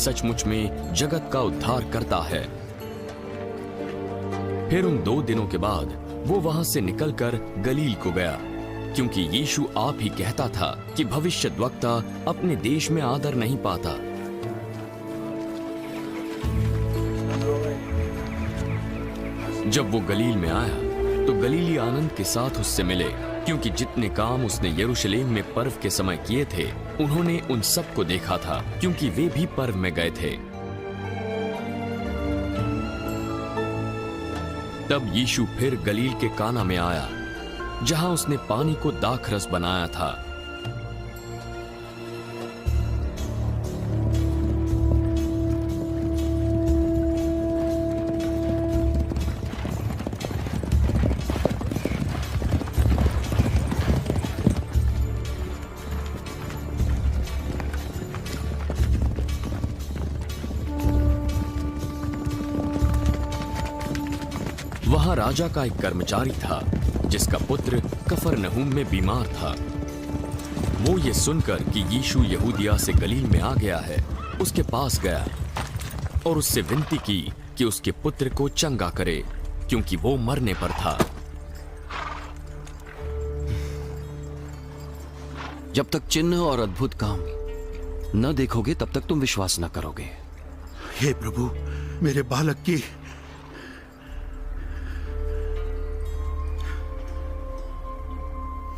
सचमुच में जगत का उद्धार करता है। फिर उन 2 दिनों के बाद वो वहां से निकलकर गलील को गया, क्योंकि यीशु आप ही कहता था कि भविष्यद्वक्ता अपने देश में आदर नहीं पाता। जब वो गलील में आया तो गलीली आनंद के साथ उससे मिले, क्योंकि जितने काम उसने यरूशलेम में पर्व के समय किए थे उन्होंने उन सब को देखा था, क्योंकि वे भी पर्व में गए थे। तब यीशु फिर गलील के काना में आया, जहां उसने पानी को दाखरस बनाया था। वहां राजा का एक कर्मचारी था जिसका पुत्र कफरनहूम में बीमार था। वो ये सुनकर कि यीशु यहूदिया से गलील में आ गया है, उसके पास गया और उससे विनती की कि उसके पुत्र को चंगा करे, क्योंकि वो मरने पर था। जब तक चिन्ह और अद्भुत काम न देखोगे तब तक तुम विश्वास न करोगे। हे प्रभु, मेरे बालक की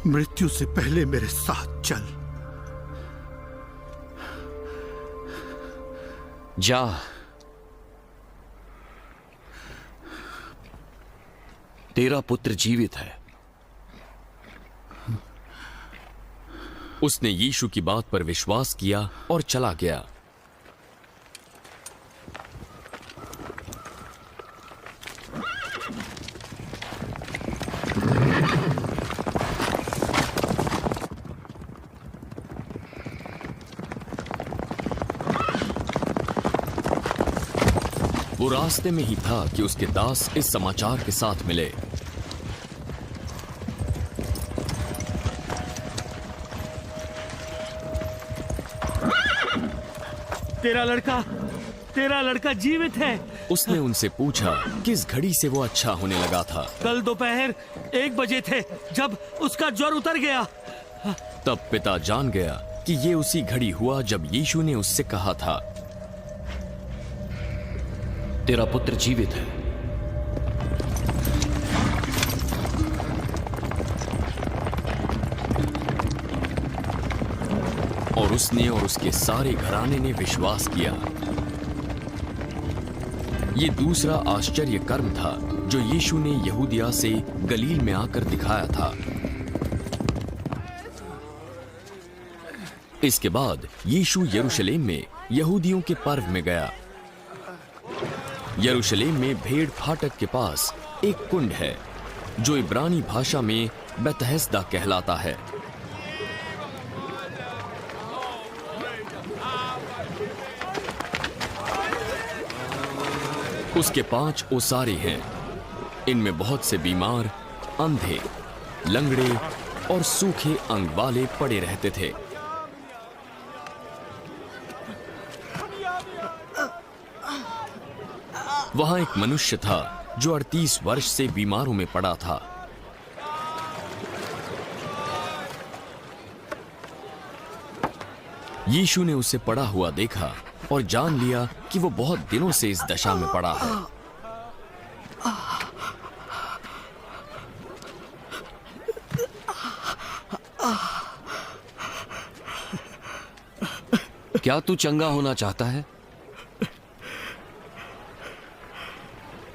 मृत्यु से पहले मेरे साथ चल। जा, तेरा पुत्र जीवित है। उसने यीशु की बात पर विश्वास किया और चला गया। वो रास्ते में ही था कि उसके दास इस समाचार के साथ मिले। तेरा लड़का जीवित है। उसने उनसे पूछा किस घड़ी से वो अच्छा होने लगा था। कल दोपहर 1 बजे थे जब उसका ज्वर उतर गया। तब पिता जान गया कि ये उसी घड़ी हुआ जब यीशु ने उससे कहा था, तेरा पुत्र जीवित है। और उसने और उसके सारे घराने ने विश्वास किया। ये दूसरा आश्चर्य कर्म था जो यीशु ने यहूदिया से गलील में आकर दिखाया था। इसके बाद यीशु यरूशलेम में यहूदियों के पर्व में गया। यरूशलेम में भेड़ फाटक के पास एक कुंड है जो इब्रानी भाषा में बेतहस्दा कहलाता है। उसके 5 ओसारे हैं। इनमें बहुत से बीमार, अंधे, लंगड़े और सूखे अंग वाले पड़े रहते थे। वहां एक मनुष्य था जो 38 वर्ष से बीमारों में पड़ा था। यीशु ने उसे पड़ा हुआ देखा और जान लिया कि वो बहुत दिनों से इस दशा में पड़ा है। क्या तू चंगा होना चाहता है?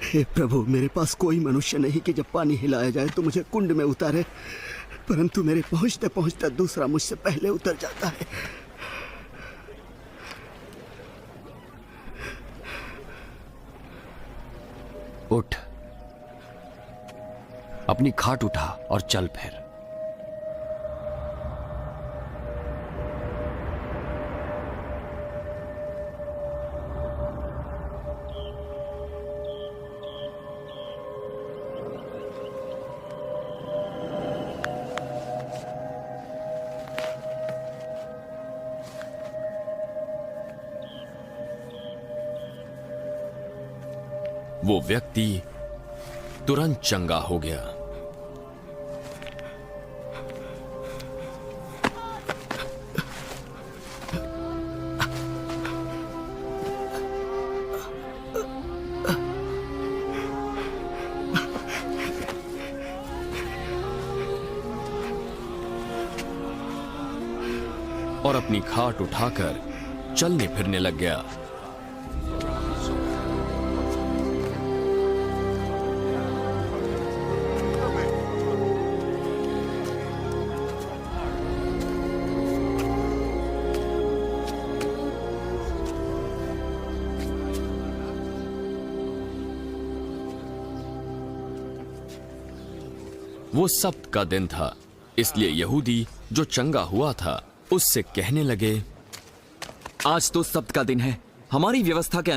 हे प्रभु, मेरे पास कोई मनुष्य नहीं कि जब पानी हिलाया जाए तो मुझे कुंड में उतारे, परंतु मेरे पहुंचते पहुंचते दूसरा मुझसे पहले उतर जाता है। उठ, अपनी खाट उठा और चल फिर। वो व्यक्ति तुरंत चंगा हो गया। और अपनी खाट उठाकर चलने फिरने लग गया। वो सब्त का दिन था, इसलिए यहूदी जो चंगा हुआ था उससे कहने लगे, आज तो सब्त का दिन है। हमारी व्यवस्था के